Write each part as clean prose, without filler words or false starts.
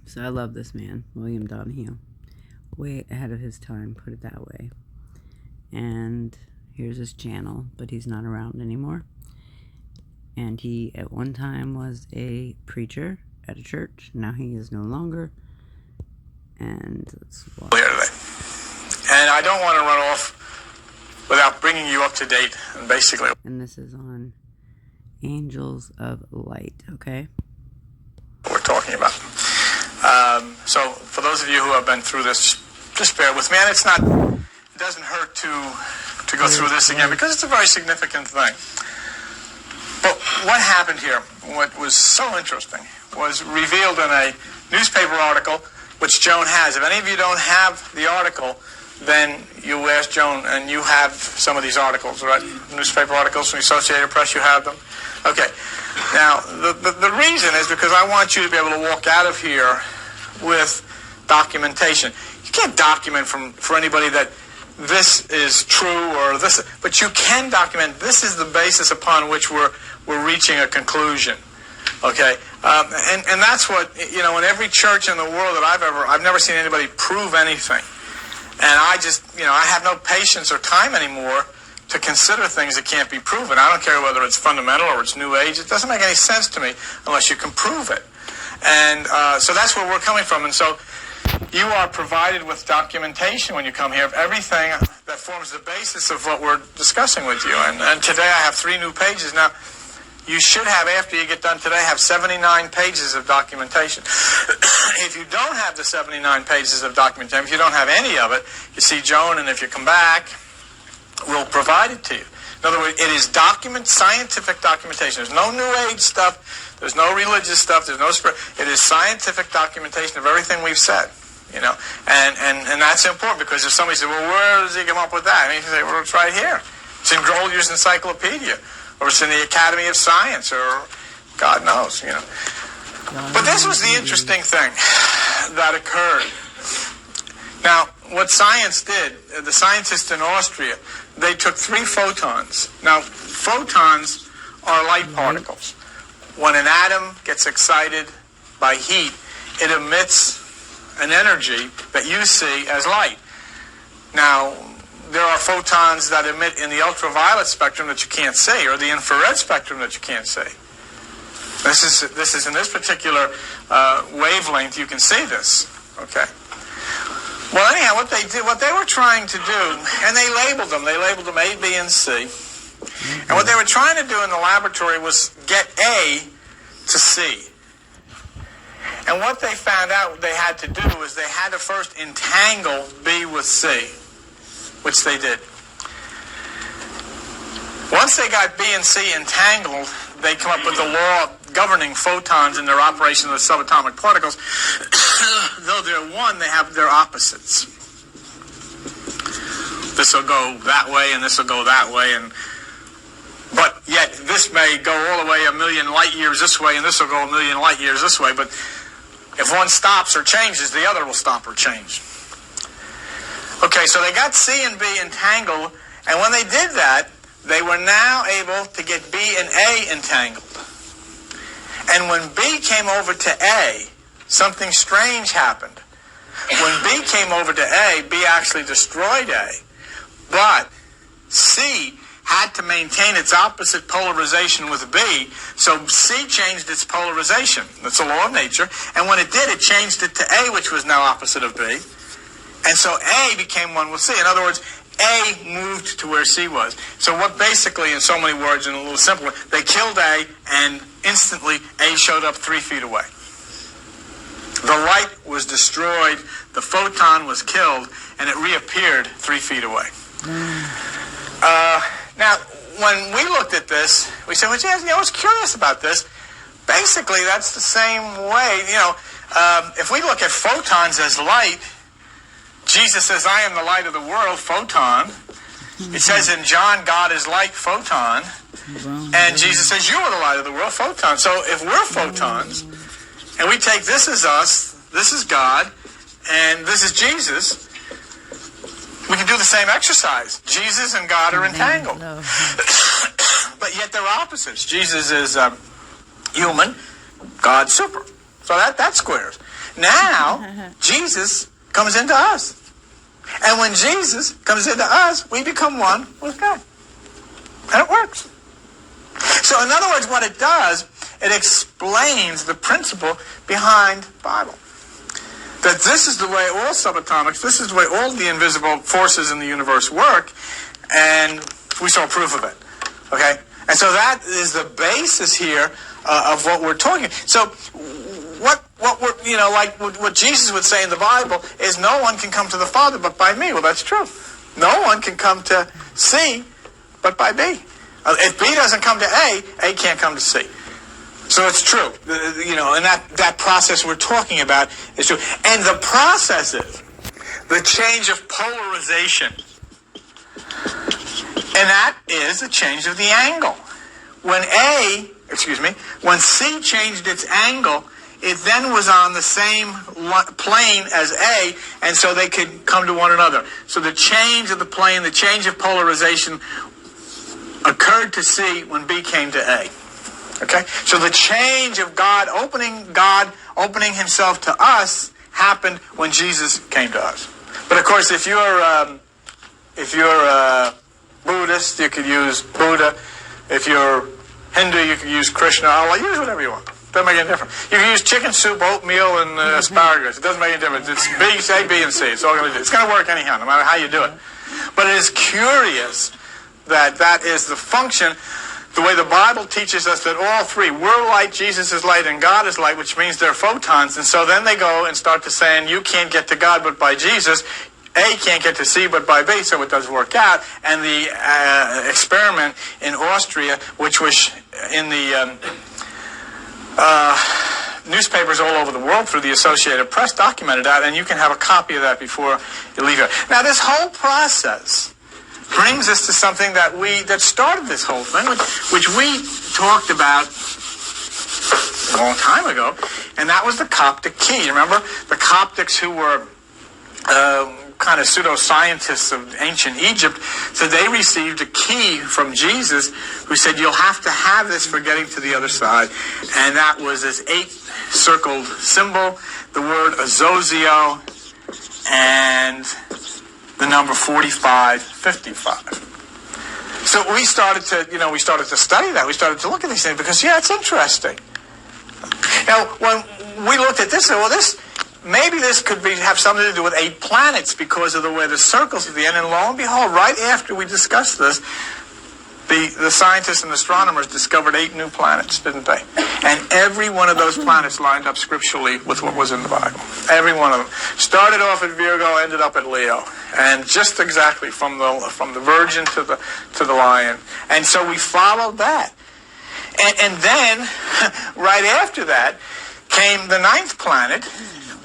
So I love this man, William Donahur. Way ahead of his time, put it that way. And here's his channel, but he's not around anymore. And he, at one time, was a preacher at a church. Now he is no longer. And let's watch. And I don't want to run off without bringing you up to date, and basically. And this is on Angels of Light, okay? We're talking about. So for those of you who have been through this, just bear with me. And it doesn't hurt to go through this again, because it's a very significant thing. But what happened here, what was so interesting, was revealed in a newspaper article, which Joan has. If any of you don't have the article, then you ask Joan, and you have some of these articles, right? Newspaper articles from the Associated Press, you have them? Okay. Now, the reason is because I want you to be able to walk out of here with documentation. You can't document for anybody that this is true or this, but you can document this is the basis upon which we're reaching a conclusion. Okay, and that's what, in every church in the world that I've never seen anybody prove anything. And I just, I have no patience or time anymore to consider things that can't be proven. I don't care whether it's fundamental or it's New Age. It doesn't make any sense to me unless you can prove it. And so that's where we're coming from. And so you are provided with documentation when you come here of everything that forms the basis of what we're discussing with you. And today I have 3 new pages. Now, you should have, after you get done today, have 79 pages of documentation. If you don't have the 79 pages of documentation, if you don't have any of it, you see Joan, and if you come back, we'll provide it to you. In other words, it is scientific documentation. There's no New Age stuff. There's no religious stuff. There's no spirit. It is scientific documentation of everything we've said. And that's important, because if somebody says, well, where does he come up with that? And you say, well, it's right here. It's in Goldier's Encyclopedia, or it's in the Academy of Science, or God knows, But this was the interesting thing that occurred. Now, what science did, the scientists in Austria, they took 3 photons. Now, photons are light particles. When an atom gets excited by heat, it emits an energy that you see as light. Now, there are photons that emit in the ultraviolet spectrum that you can't see, or the infrared spectrum that you can't see. This is in this particular wavelength, you can see this. Okay. Well, anyhow, what they were trying to do, and they labeled them A, B, and C. And what they were trying to do in the laboratory was get A to C. And what they found out they had to do is they had to first entangle B with C, which they did. Once they got B and C entangled, they come up with the law governing photons and their operation of the subatomic particles. Though they're one, they have their opposites. This will go that way, and this will go that way, but yet this may go all the way 1,000,000 light years this way, and this will go 1,000,000 light years this way. But if one stops or changes, the other will stop or change. Okay, so they got C and B entangled, and when they did that, they were now able to get B and A entangled. And when B came over to A, something strange happened. When B came over to A, B actually destroyed A. But C had to maintain its opposite polarization with B, so C changed its polarization. That's a law of nature. And when it did, it changed it to A, which was now opposite of B. And so A became one with C. In other words, A moved to where C was. So what basically, in so many words and a little simpler, they killed A, and instantly A showed up 3 feet away. The light was destroyed, the photon was killed, and it reappeared 3 feet away. Now, when we looked at this, we said, well, gee, I was curious about this. Basically, that's the same way, if we look at photons as light, Jesus says, I am the light of the world, photon. It says in John, God is light, photon. And Jesus says, you are the light of the world, photon. So if we're photons, and we take this as us, this is God, and this is Jesus, we can do the same exercise. Jesus and God are entangled. But yet they're opposites. Jesus is human, God super. So that squares. Now, Jesus comes into us. And when Jesus comes into us, we become one with God. And it works. So in other words, what it does, it explains the principle behind the Bible. That this is the way all subatomics, this is the way all the invisible forces in the universe work, and we saw proof of it. Okay? And so that is the basis here of what we're talking. So what we're, like what Jesus would say in the Bible is no one can come to the Father but by me. Well, that's true. No one can come to C but by B. If B doesn't come to A can't come to C. So it's true. And that process we're talking about is true. And the process is the change of polarization. And that is a change of the angle. When C changed its angle, it then was on the same plane as A, and so they could come to one another. So the change of the plane, the change of polarization occurred to C when B came to A. Okay? So the change of God opening himself to us happened when Jesus came to us. But of course, if you're Buddhist, you could use Buddha. If you're Hindu, you could use Krishna. Allah, use whatever you want. Doesn't make any difference. You can use chicken soup, oatmeal, and asparagus. It doesn't make any difference. It's A, B, and C. It's all going to do. It's going to work anyhow, no matter how you do it. But it is curious that is the function, the way the Bible teaches us that all three, we're light, Jesus is light, and God is light, which means they're photons. And so then they go and start to saying, you can't get to God but by Jesus. A can't get to C but by B, so it does work out. And the experiment in Austria, which was in the newspapers all over the world through the Associated Press, documented that, and you can have a copy of that before you leave here. Now, this whole process brings us to something that started this whole thing, which we talked about a long time ago, and that was the Coptic key. Remember, the Coptics who were kind of pseudo-scientists of ancient Egypt, so they received a key from Jesus who said, you'll have to have this for getting to the other side. And that was this 8-circled symbol, the word azozio, and the number 4555. So we started to study that. We started to look at these things because, it's interesting. Now, when we looked at this, maybe this could have something to do with 8 planets because of the way the circles at the end. And lo and behold, right after we discussed this, the scientists and astronomers discovered 8 new planets, didn't they? And every one of those planets lined up scripturally with what was in the Bible. Every one of them. Started off at Virgo, ended up at Leo. And just exactly from the Virgin to the Lion. And so we followed that. And then, right after that, came the 9th planet,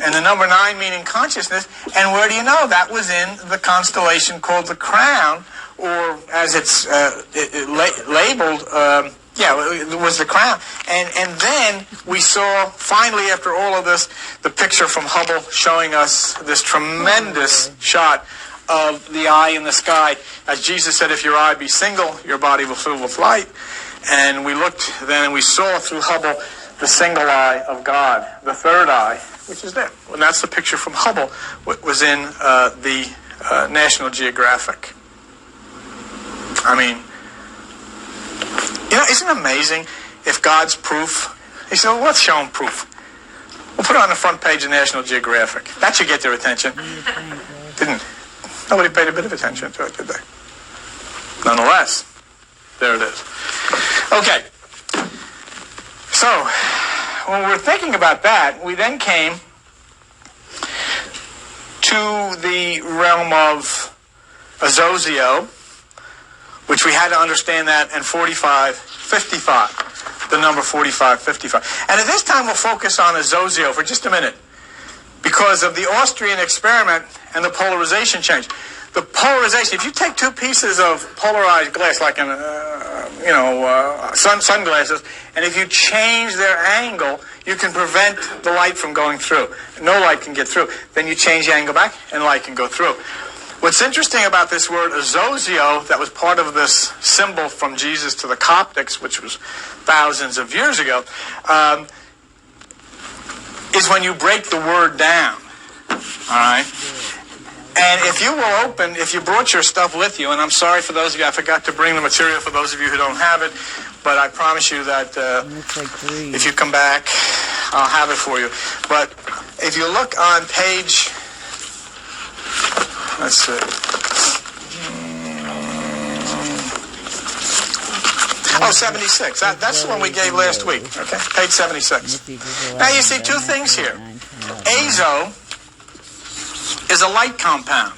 and the number 9 meaning consciousness. And where do you know? That was in the constellation called the Crown, or as it's labeled, it was the Crown. And then we saw, finally, after all of this, the picture from Hubble showing us this tremendous shot of the eye in the sky. As Jesus said, if your eye be single, your body will fill with light. And we looked then and we saw through Hubble the single eye of God, the third eye, which is there. And that's the picture from Hubble, what was in the National Geographic. I mean, isn't it amazing if God's proof? He said, well, let's show him proof. We'll put it on the front page of National Geographic. That should get their attention. Didn't. Nobody paid a bit of attention to it, did they? Nonetheless, there it is. Okay. So, when we're thinking about that, we then came to the realm of azozio, which we had to understand that, and 4555, the number 4555. And at this time, we'll focus on azozio for just a minute because of the Austrian experiment and the polarization change. The polarization, if you take 2 pieces of polarized glass, like in sunglasses, and if you change their angle, you can prevent the light from going through. No light can get through. Then you change the angle back, and light can go through. What's interesting about this word azozio, that was part of this symbol from Jesus to the Coptics, which was thousands of years ago, is when you break the word down. All right? And if you will open, if you brought your stuff with you, and I'm sorry for those of you, I forgot to bring the material for those of you who don't have it, but I promise you that if you come back, I'll have it for you. But if you look on page, let's see. Oh, 76. That's the one we gave last week. Okay, page 76. Now you see two things here. Azo is a light compound.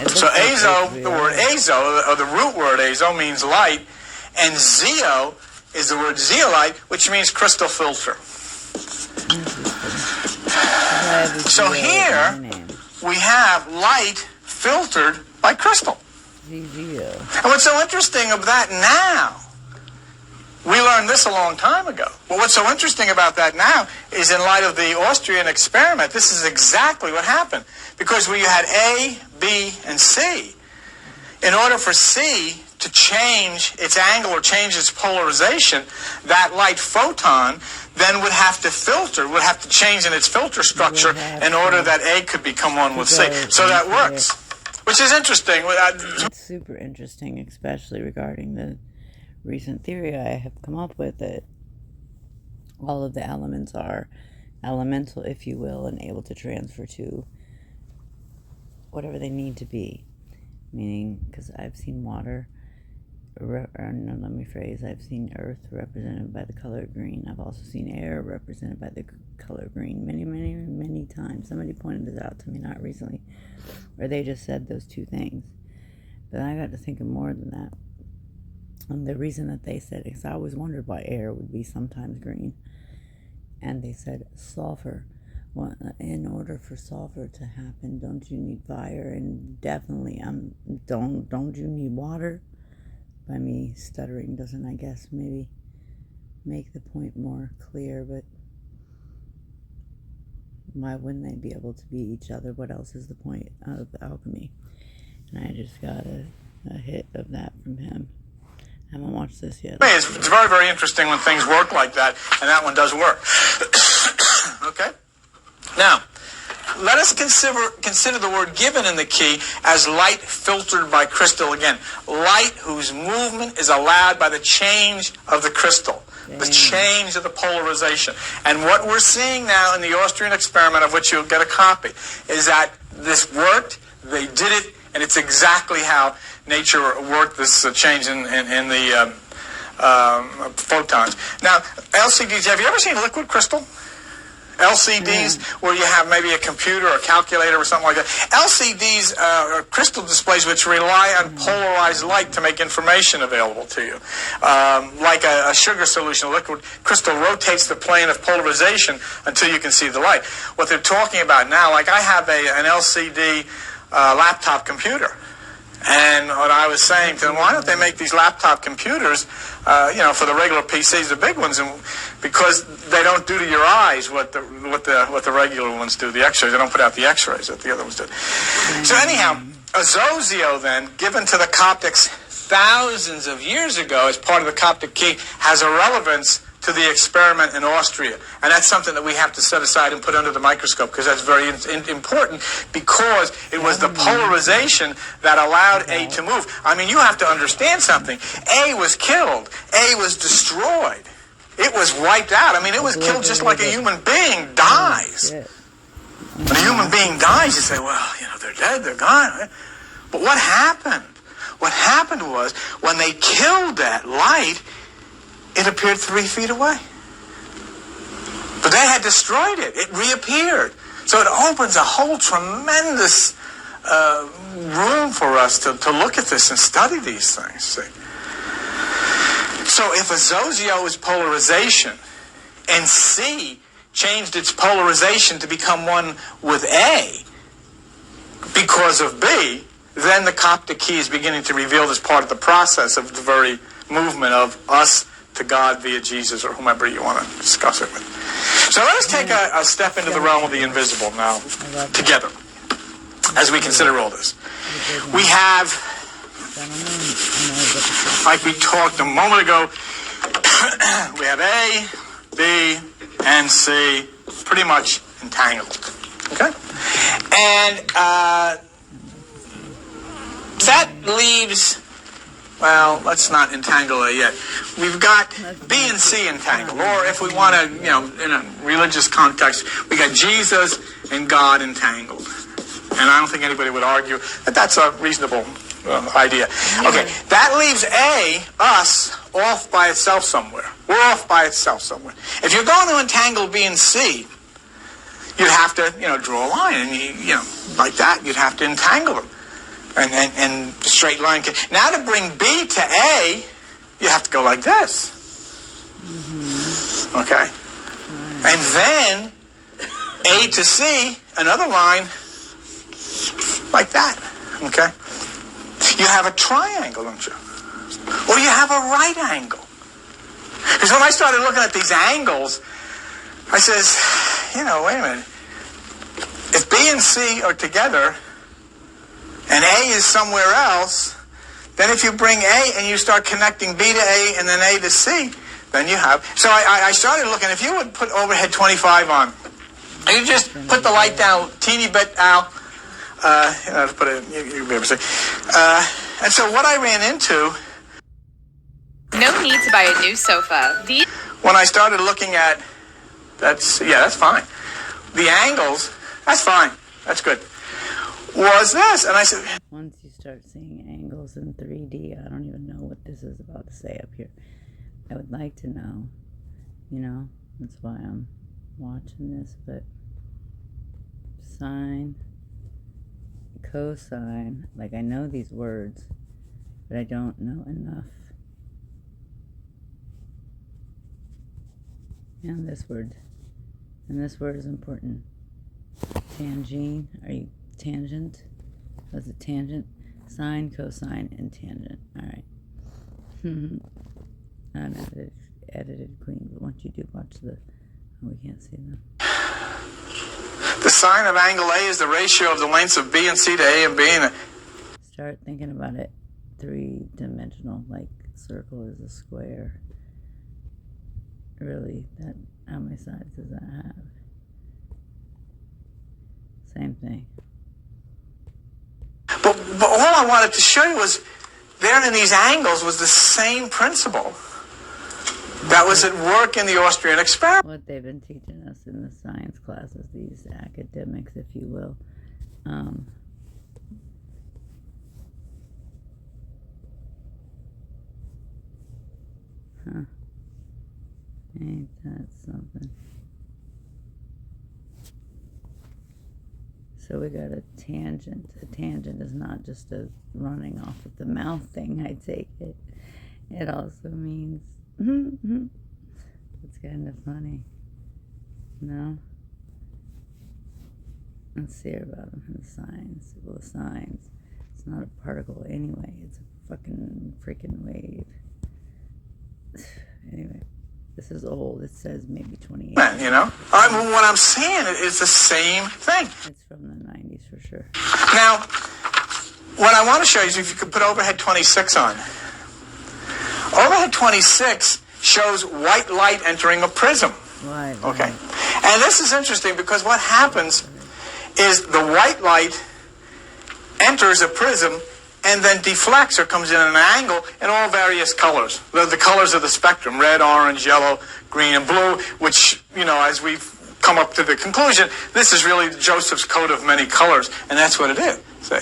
So azo, the word azo, or the root word azo, means light, and zeo is the word zeolite, which means crystal filter. So here we have light filtered by crystal. And what's so interesting about that now, we learned this a long time ago, but what's so interesting about that now is in light of the Austrian experiment, this is exactly what happened. Because we had A, B, and C. In order for C to change its angle or change its polarization, that light photon then would have to filter, would have to change in its filter structure in order that A could become one with C. So that works. Which is interesting. It's super interesting, especially regarding the recent theory I have come up with, that all of the elements are elemental, if you will, and able to transfer to whatever they need to be. Meaning, because I've seen water, I've seen earth represented by the color green. I've also seen air represented by the color green many, many, many times. Somebody pointed this out to me, not recently, where they just said those two things. But I got to think of more than that. And the reason that they said it, because I always wondered why air would be sometimes green. And they said sulfur. Well, in order for sulfur to happen, don't you need fire? And definitely, don't you need water? By me stuttering doesn't, I guess, maybe make the point more clear, but why wouldn't they be able to be each other? What else is the point of alchemy? And I just got a hit of that from him. I haven't watched this yet. It's very, very interesting when things work like that, and that one does work. Okay? Now, let us consider the word given in the key as light filtered by crystal again. Light whose movement is allowed by the change of the crystal, the change of the polarization. And what we're seeing now in the Austrian experiment, of which you'll get a copy, is that this worked, they did it, and it's exactly how nature worked this change in the photons. Now, LCDs, have you ever seen liquid crystal? LCDs, where you have maybe a computer or a calculator or something like that. LCDs are crystal displays which rely on polarized light to make information available to you. Like a sugar solution, a liquid crystal rotates the plane of polarization until you can see the light. What they're talking about now, like I have an LCD laptop computer. And what I was saying to them, why don't they make these laptop computers, for the regular PCs, the big ones, and because they don't do to your eyes what the regular ones do, the X-rays. They don't put out the X-rays that the other ones do. So anyhow, azozio then, given to the Coptics thousands of years ago as part of the Coptic key, has a relevance to the experiment in Austria. And that's something that we have to set aside and put under the microscope, because that's very important, because it was the polarization that allowed A to move. I mean, you have to understand something. A was killed. A was destroyed. It was wiped out. I mean, it was killed just like a human being dies. When a human being dies, you say, well, they're dead, they're gone. But what happened? What happened was, when they killed that light, it appeared 3 feet away. But they had destroyed it. It reappeared. So it opens a whole tremendous room for us to look at this and study these things. See? So if azozio is polarization, and C changed its polarization to become one with A because of B, then the Coptic key is beginning to reveal this part of the process of the very movement of us to God via Jesus, or whomever you want to discuss it with. So let us take a step into the realm of the invisible now, together, as we consider all this. We have, like we talked a moment ago, we have A, B, and C pretty much entangled. Okay? And that leaves, well, let's not entangle it yet. We've got B and C entangled. Or if we want to, in a religious context, we got Jesus and God entangled. And I don't think anybody would argue that that's a reasonable idea. Okay, that leaves us, off by itself somewhere. We're off by itself somewhere. If you're going to entangle B and C, you'd have to, draw a line, and like that, you'd have to entangle them, and the straight line. Now to bring B to A, you have to go like this. Okay, and then A to C, another line like that. Okay, you have a triangle, don't you? Or you have a right angle. Because when I started looking at these angles, I says, wait a minute. If B and C are together, and A is somewhere else, then if you bring A and you start connecting B to A and then A to C, then you have... So I started looking, if you would put overhead 25 on, you just put the light down a teeny bit, Al. Put it, you'll be able to see. And so what I ran into... No need to buy a new sofa. When I started looking at... that's fine. The angles, that's fine. That's good. Was this? And I said... Once you start seeing angles in 3D, I don't even know what this is about to say up here. I would like to know, that's why I'm watching this, but sine, cosine, like I know these words, but I don't know enough. And this word is important. Tangent, tangent? What's it, tangent? Sine, cosine, and tangent. Alright. I'm edited queen, but once you do watch we can't see them. The sine of angle A is the ratio of the lengths of B and C to A and B. Start thinking about it three-dimensional, like circle is a square. Really, how many sides does that have? Same thing. But all I wanted to show you was there in these angles was the same principle that was at work in the Austrian experiment. What they've been teaching us in the science classes, these academics, if you will, ain't that something? So we got a tangent. A tangent is not just a running off at the mouth thing, I take it. It also means, it's kind of funny. No? Let's see about them in the signs. Well, the signs, it's not a particle anyway. It's a fucking freaking wave. Anyway. This is old. It says maybe 28. What I'm saying is the same thing. It's from the 90s for sure. Now, what I want to show you is if you could put overhead 26 on. Overhead 26 shows white light entering a prism. Right. Okay. And this is interesting because what happens is the white light enters a prism and then deflects or comes in at an angle in all various colors. The colors of the spectrum, red, orange, yellow, green, and blue, which, as we've come up to the conclusion, this is really Joseph's coat of many colors, and that's what it is. See?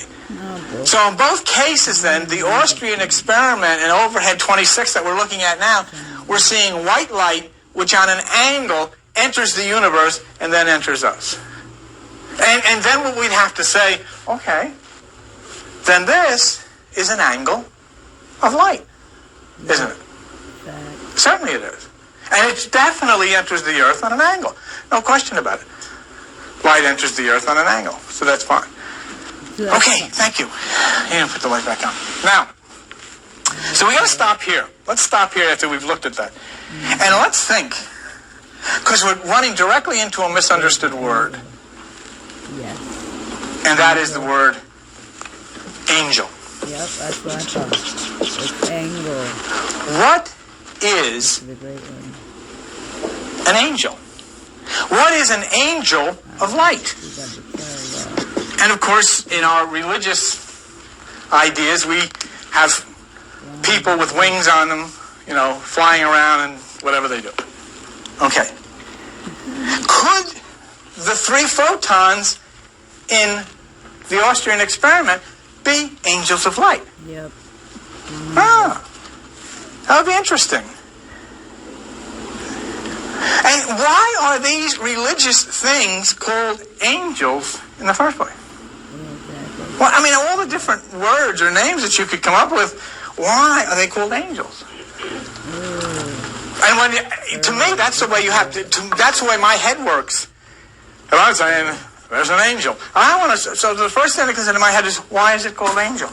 So in both cases, then, the Austrian experiment and overhead 26 that we're looking at now, we're seeing white light, which on an angle enters the universe and then enters us. And then what we'd have to say, okay, then this is an angle of light, isn't it? Certainly it is. And it definitely enters the earth on an angle. No question about it. Light enters the earth on an angle, so that's fine. Okay, thank you. You can put the light back on. Now, so we got to stop here. Let's stop here after we've looked at that. And let's think, because we're running directly into a misunderstood word. Yes. And that is the word angel. Yep, that's what I thought. It's angle. What is the great one. an angel? What is an angel of light? And of course, in our religious ideas, we have people with wings on them, flying around and whatever they do. Okay. Could the 3 photons in the Austrian experiment be angels of light? Yep. That would be interesting. And why are these religious things called angels in the first place? Exactly. Well, I mean, all the different words or names that you could come up with, why are they called angels? And to me, that's the way you have to, that's the way my head works. If I'm saying, there's an angel. So the first thing that comes into my head is, why is it called angel?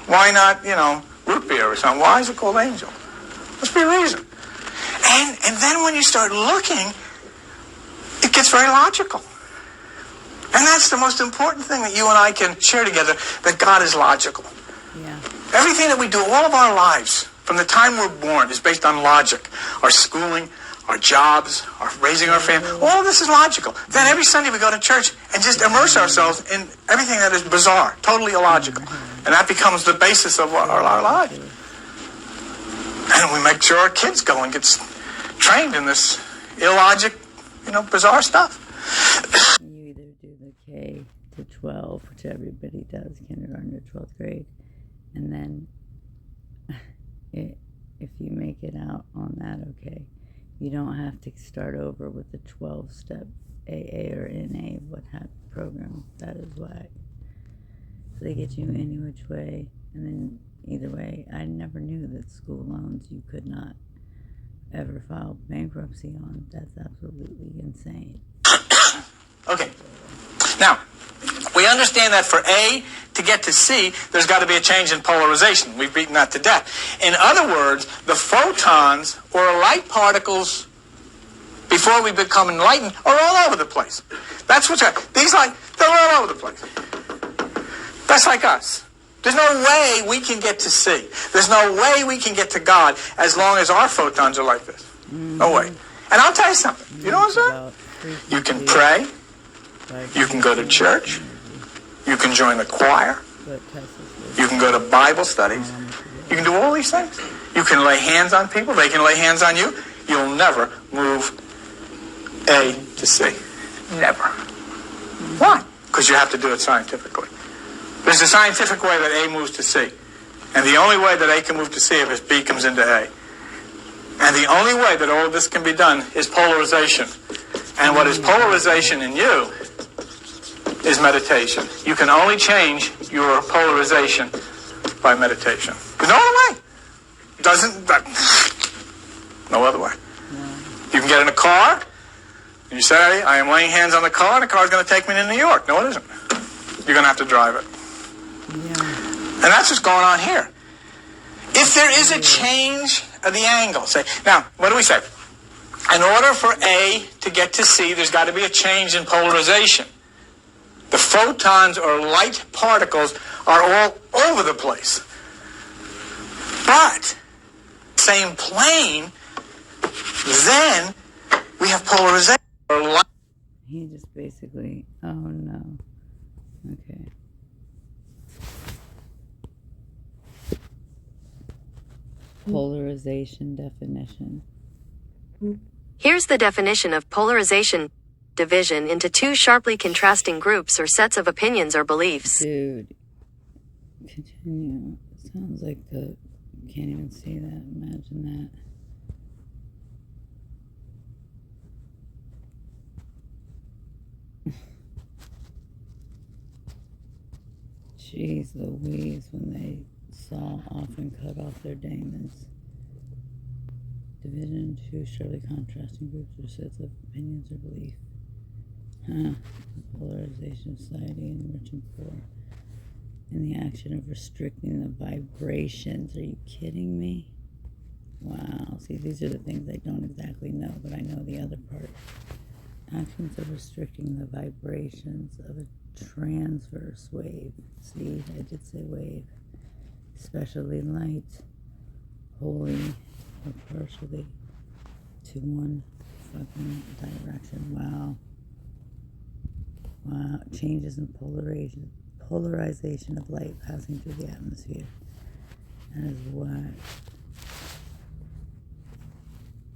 Why not, root beer or something? Why is it called angel? Must be a reason. And then when you start looking, it gets very logical. And that's the most important thing that you and I can share together, that God is logical. Yeah. Everything that we do, all of our lives, from the time we're born, is based on logic. Our schooling, our jobs, our raising our family, all of this is logical. Then every Sunday we go to church and just immerse ourselves in everything that is bizarre, totally illogical. And that becomes the basis of our lives. And we make sure our kids go and get trained in this illogic, bizarre stuff. You either do the K to 12, which everybody does, kindergarten to 12th grade, and then if you make it out on that, okay, you don't have to start over with the 12-step AA or NA, what have program. That is whack. So they get you any which way, and then either way, I never knew that school loans you could not ever file bankruptcy on. That's absolutely insane. Okay. Now, we understand that for A to get to C, there's got to be a change in polarization. We've beaten that to death. In other words, the photons or light particles, before we become enlightened, are all over the place. That's what's happening. These they're all over the place. That's like us. There's no way we can get to C. There's no way we can get to God as long as our photons are like this. No way. And I'll tell you something. You know what I'm saying? You can pray. You can go to church. You can join the choir. You can go to Bible studies. You can do all these things. You can lay hands on people. They can lay hands on you. You'll never move A to C. Never. Why? Because you have to do it scientifically. There's a scientific way that A moves to C. And the only way that A can move to C is if B comes into A. And the only way that all of this can be done is polarization. And what is polarization in you is meditation. You can only change your polarization by meditation. There's no other way. No other way. You can get in a car, and you say, I am laying hands on the car, and the car's going to take me to New York. No, it isn't. You're going to have to drive it. Yeah. And that's what's going on here. If there is a change of the angle, now, what do we say? In order for A to get to C, there's got to be a change in polarization. The photons or light particles are all over the place. But, same plane, then we have polarization. He just basically, oh no. Okay. Polarization definition. Here's the definition of polarization: division into two sharply contrasting groups or sets of opinions or beliefs. Dude, continue. Sounds like the, can't even see that. Imagine that. Jeez Louise, when they saw off and cut off their daemons. Division, two sharply contrasting groups or sets of opinions or belief. Polarization of society and rich and poor. In the action of restricting the vibrations. Are you kidding me? Wow. See, these are the things I don't exactly know, but I know the other part. Actions of restricting the vibrations of a transverse wave. See, I did say wave. Especially light, wholly or partially, to one fucking direction. Wow. Wow. Changes in polarization of light passing through the atmosphere. That is whack.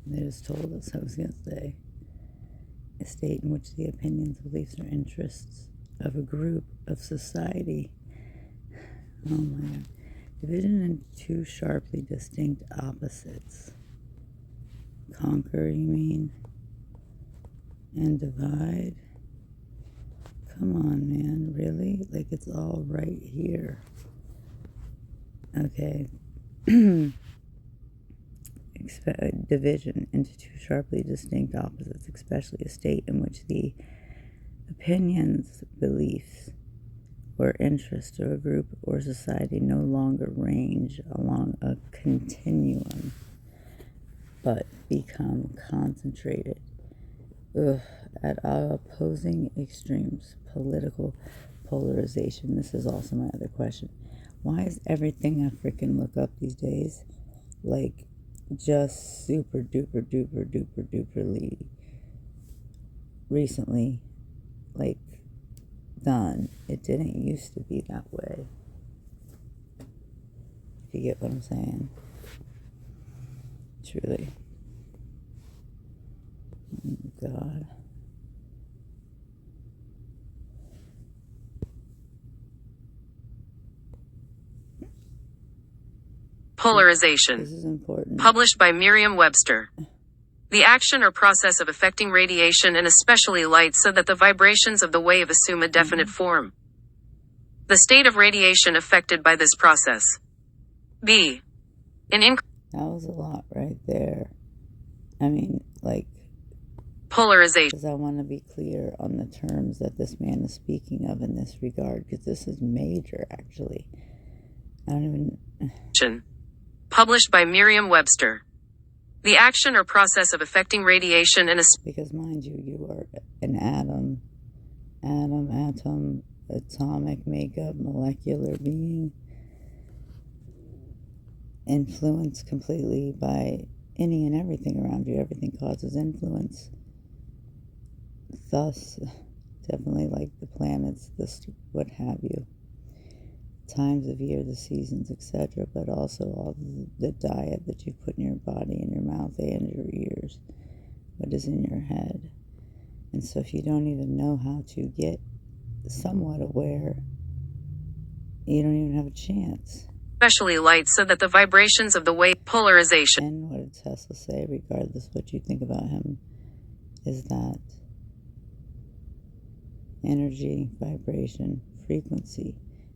They just told us I was going to say. A state in which the opinions, beliefs, or interests of a group of society. Oh my God. Division into two sharply distinct opposites. Conquer, you mean? And divide? Come on, man. Really? Like, it's all right here. Okay. Division into two sharply distinct opposites, especially a state in which the opinions, beliefs, or interests of a group or society no longer range along a continuum, but become concentrated at opposing extremes. Political polarization. This is also my other question. Why is everything I freaking look up these days like just super duper duper duper duperly recently like done? It didn't used to be that way. If you get what I'm saying. Truly. Oh, God. Polarization. This is important. Published by Merriam-Webster. The action or process of affecting radiation and especially light so that the vibrations of the wave assume a definite form. The state of radiation affected by this process. B. That was a lot right there. I mean, like, polarization. because I want to be clear on the terms that this man is speaking of in this regard, because this is major, actually. I don't even... Published by Merriam-Webster. The action or process of affecting radiation and because, mind you, you are an atom, atomic makeup, molecular being, influenced completely by any and everything around you. Everything causes influence. Thus, definitely like the planets, what have you. Times of year, the seasons, etc., but also all the diet that you put in your body, in your mouth, and your ears, what is in your head. And so if you don't even know how to get somewhat aware, you don't even have a chance. especially light so that the vibrations of the wave polarization. And what did Tesla say, regardless what you think about him, is that energy, vibration, frequency.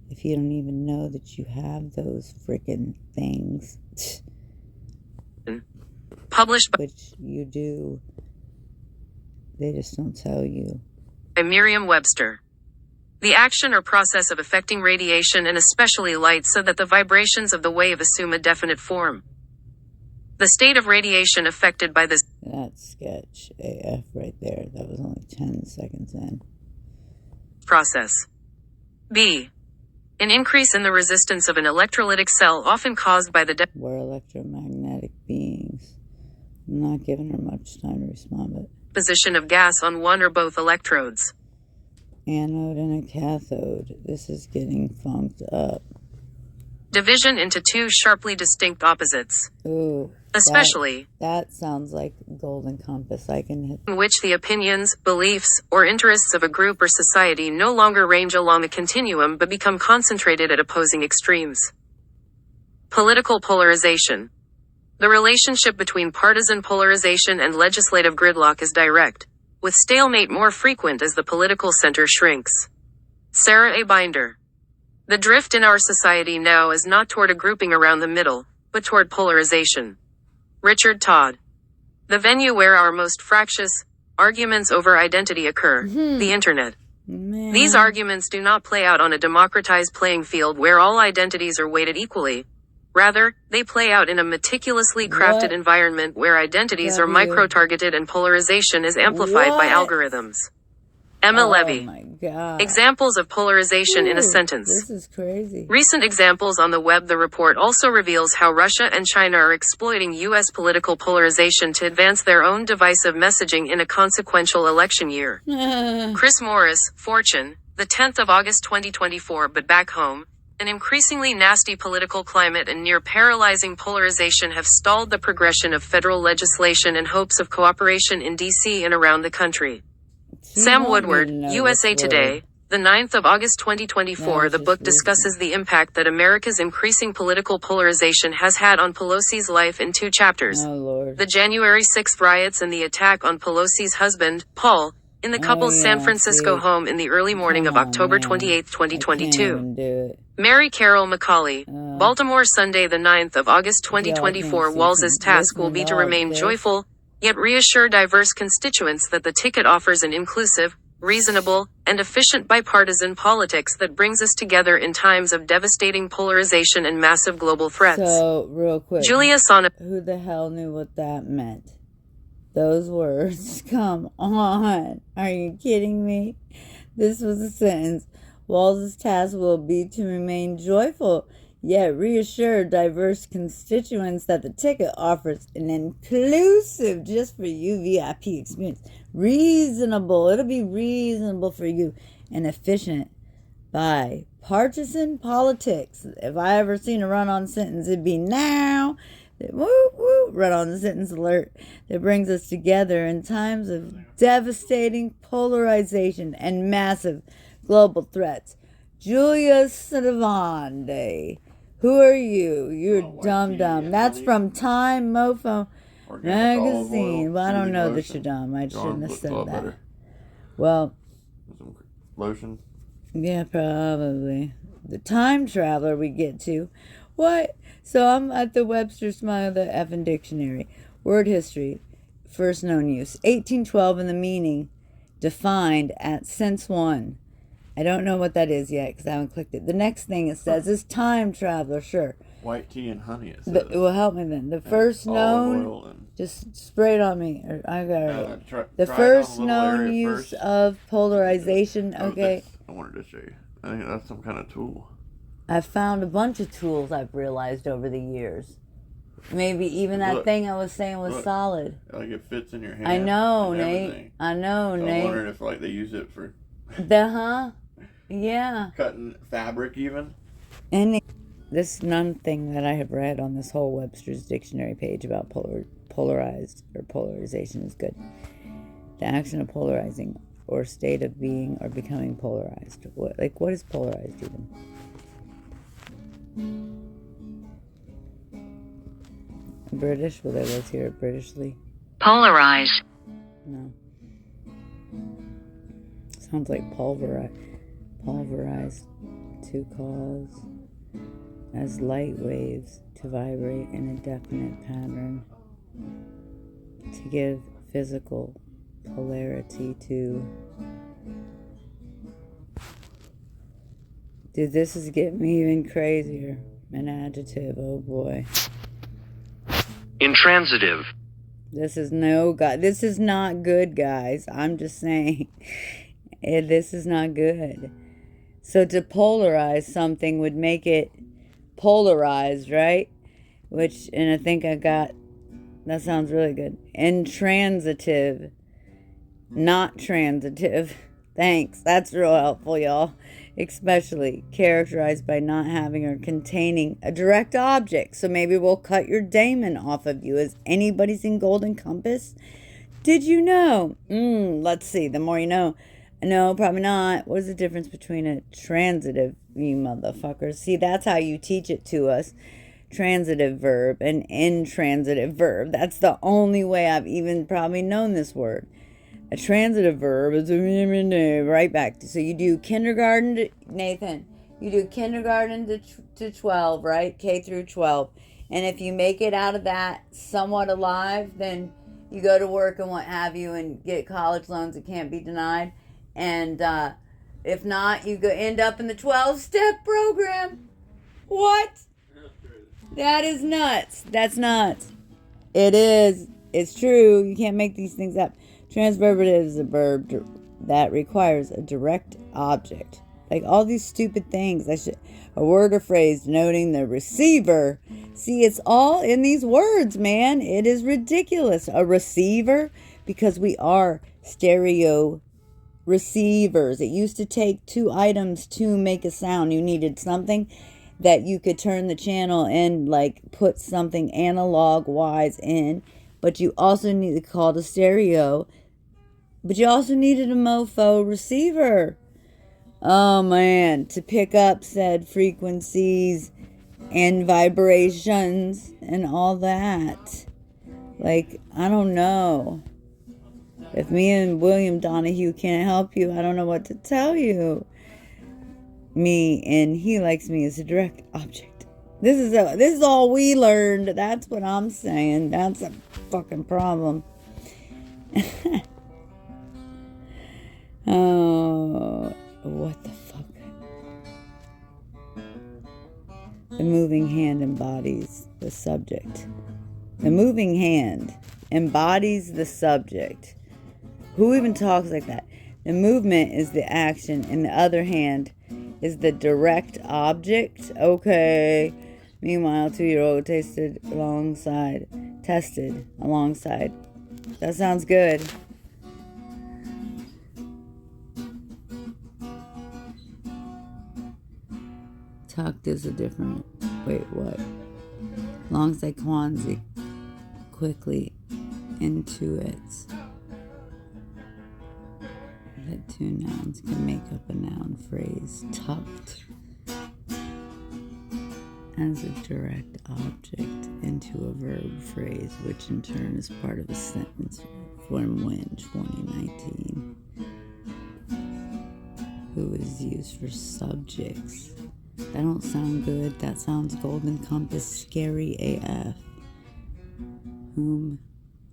If you don't even know that you have those freaking things, Published by which you do, they just don't tell you. Merriam-Webster. The action or process of affecting radiation and especially light so that the vibrations of the wave assume a definite form. The state of radiation affected by this. That's sketch AF right there. That was only 10 seconds in. Process. B. An increase in the resistance of an electrolytic cell often caused by the We're electromagnetic beings. I'm not giving her much time to respond, but deposition of gas on one or both electrodes. Anode and a cathode. This is getting funked up. Division into two sharply distinct opposites. Ooh. Especially. That sounds like golden compass. I can hit. In which the opinions, beliefs, or interests of a group or society no longer range along a continuum but become concentrated at opposing extremes. Political polarization. The relationship between partisan polarization and legislative gridlock is direct, with stalemate more frequent as the political center shrinks. Sarah A. Binder. The drift in our society now is not toward a grouping around the middle, but toward polarization. Richard Todd. The venue where our most fractious arguments over identity occur, the Internet. Man. These arguments do not play out on a democratized playing field where all identities are weighted equally. Rather, they play out in a meticulously crafted environment where identities are micro-targeted and polarization is amplified by algorithms. Emma Oh Levy. my God. Examples of polarization in a Ooh, sentence. This is crazy. Recent examples on the web. The report also reveals how Russia and China are exploiting U.S. political polarization to advance their own divisive messaging in a consequential election year. Chris Morris, Fortune, the 10th of August 2024. But back home, an increasingly nasty political climate and near paralyzing polarization have stalled the progression of federal legislation and hopes of cooperation in D.C. and around the country. Sam Woodward, USA Today, the 9th of August 2024. The book discusses the impact that America's increasing political polarization has had on Pelosi's life in 2 chapters. Oh, Lord. The January 6th riots and the attack on Pelosi's husband, Paul, in the couple's San Francisco home in the early morning of October 28, 2022. Mary Carol McCauley, Baltimore Sunday the 9th of August 2024. Walz's task will be to remain joyful, yet reassure diverse constituents that the ticket offers an inclusive, reasonable, and efficient bipartisan politics that brings us together in times of devastating polarization and massive global threats. So, real quick. Julia Sana. Who the hell knew what that meant? Those words. Come on. Are you kidding me? This was a sentence. Walz's task will be to remain joyful, yet reassure diverse constituents that the ticket offers an inclusive, just for you, VIP experience. Reasonable. It'll be reasonable for you. And efficient bipartisan politics. If I ever seen a run-on sentence, it'd be now. Woo, woo, run-on sentence alert. That brings us together in times of devastating polarization and massive global threats. Julia Savande. Who are you? You're dumb. That's from Time Mofo magazine. Well, I don't know that you're dumb. I shouldn't have said that. Better. Well, Some lotion. yeah, probably. The time traveler we get to. What? So I'm at the Webster Smile, the effing dictionary. Word history. First known use. 1812 and the meaning defined at sense 1. I don't know what that is yet because I haven't clicked it. The next thing it says is time traveler. Sure. White tea and honey, it says. It will help me then. The first known... Oil and, Just spray it on me. I got it. The try it first on a little known area use first. of polarization. Oh, Okay. I wanted to show you. I think that's some kind of tool. I've found a bunch of tools I've realized over the years. Maybe even that Look. thing I was saying was Look. solid. Like it fits in your hand. I know, and Nate. everything. I know, So I'm Nate. wondering if like they use it for Yeah. cutting fabric even. And this none thing that I have read on this whole Webster's dictionary page about polarized or polarization is good. The action of polarizing or state of being or becoming polarized. What is polarized even? British? Will they let's hear it Britishly? Polarize. No. Sounds like pulverized. Pulverized to cause as light waves to vibrate in a definite pattern, to give physical polarity to. Dude, this is getting me even crazier. An adjective, oh boy. Intransitive. This is this is not good, guys. I'm just saying. This is not good. So to polarize something would make it polarized, right? Which, and I think that sounds really good. Intransitive. Not transitive. Thanks. That's real helpful, y'all. Especially characterized by not having or containing a direct object. So maybe we'll cut your daemon off of you. Has anybody seen Golden Compass? Did you know? Let's see. The more you know. No, probably not. What is the difference between a transitive, you motherfuckers? See, that's how you teach it to us. Transitive verb and intransitive verb. That's the only way I've even probably known this word. A transitive verb is right back to, so you do kindergarten to, Nathan, you do kindergarten to 12, right? K through 12. And if you make it out of that somewhat alive, then you go to work and what have you and get college loans that can't be denied. And if not, you end up in the 12-step program. What? That is nuts. That's nuts. It is. It's true. You can't make these things up. Transverbative is a verb that requires a direct object. Like all these stupid things. A word or phrase denoting the receiver. See, it's all in these words, man. It is ridiculous. A receiver, because we are stereo receivers. It used to take 2 items to make a sound. You needed something that you could turn the channel and like put something analog wise in, but you also needed to call the stereo, but you also needed a mofo receiver. Oh man, to pick up said frequencies and vibrations and all that. Like, I don't know. If me and William Donahur can't help you, I don't know what to tell you. Me and he likes me as a direct object. This is all we learned. That's what I'm saying. That's a fucking problem. Oh, what the fuck? The moving hand embodies the subject. The moving hand embodies the subject. Who even talks like that? The movement is the action, and the other hand is the direct object. Okay. Meanwhile, 2-year-old tested alongside. That sounds good. Tucked is a different. Wait, what? Alongside Kwanzaa. Quickly into it. That 2 nouns can make up a noun phrase. Tucked as a direct object into a verb phrase, which in turn is part of a sentence from when 2019. Who is used for subjects. That don't sound good. That sounds Golden Compass scary AF. Whom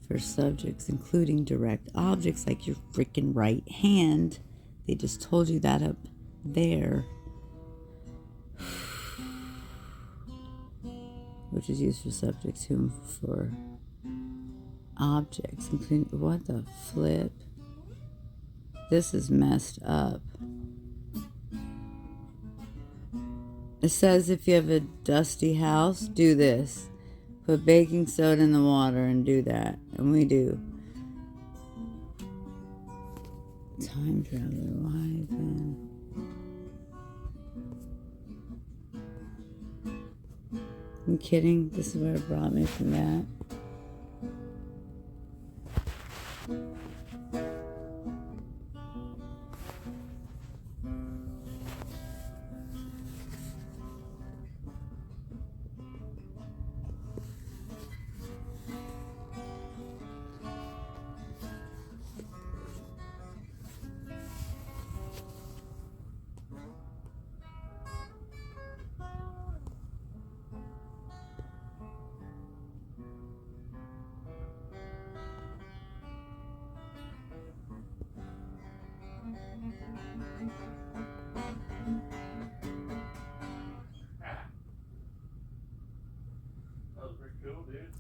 for subjects, including direct objects like your freaking right hand. They just told you that up there. Which is used for subjects, whom for objects, including, what the flip? This is messed up. It says if you have a dusty house, do this. Put baking soda in the water and do that. And we do. Time traveler, why then? I'm kidding. This is where it brought me from that.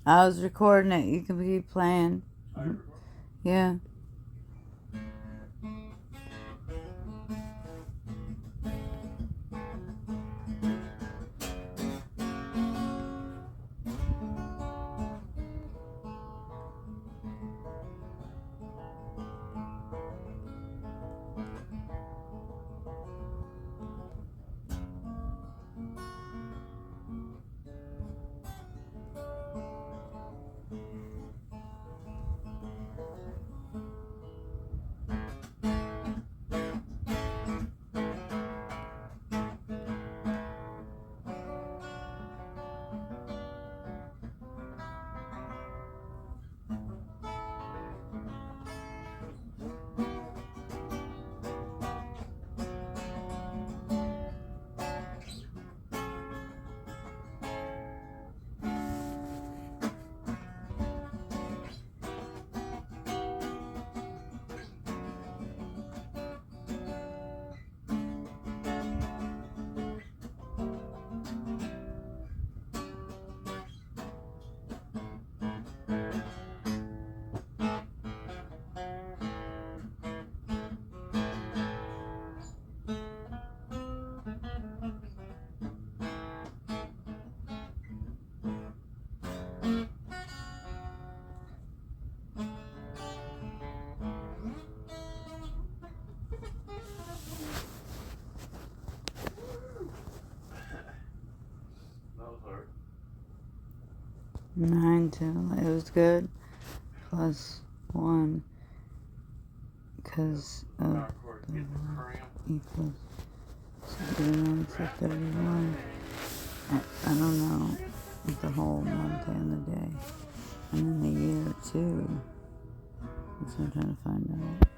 I was recording it. You can keep playing. Yeah. 9 till it was good. Plus 1. Because of the 1 equals 79 to 31. I don't know the whole month and the day. And then the year too. That's what I'm trying to find out.